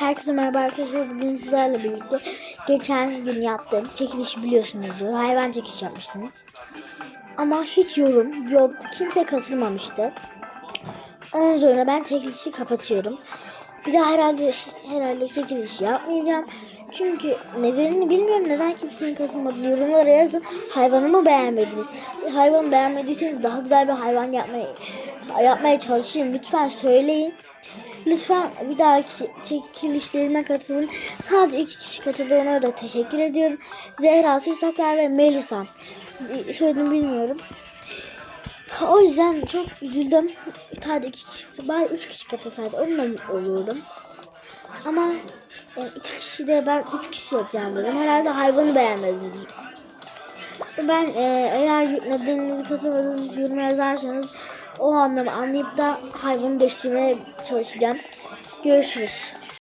Herkese merhaba arkadaşlar. Bugün sizlerle birlikte geçen gün yaptığım çekilişi biliyorsunuzdur. Hayvan çekilişi yapmıştım. Ama hiç yorum yoktu. Kimse kasılmamıştı. Ondan sonra ben çekilişi kapatıyorum. Bir daha herhalde çekilişi yapmayacağım. Çünkü nedenini bilmiyorum. Neden kimsenin kasılmadığını yorumlara yazın. Hayvanımı beğenmediniz. Hayvanı beğenmediyseniz daha güzel bir hayvan yapmaya çalışayım. Lütfen söyleyin. Lütfen bir dahaki çekilişlerime katılın. Sadece 2 kişi katıldı. Onlara da teşekkür ediyorum. Zehra Sırsaklar ve Melisa. Söyledim bilmiyorum. O yüzden çok üzüldüm. Sadece 2 kişi, bari 3 kişi katılsaydı onunla mutlu olurdum. Ama 2 kişi de ben 3 kişi yapacağım dedim. Herhalde hayvanı beğenmediniz. Ben eğer nedeninizi katılmadığınız yoruma yazarsanız o anlamı anlayıp da hayvanı değiştirmeye çalışacağım. Görüşürüz.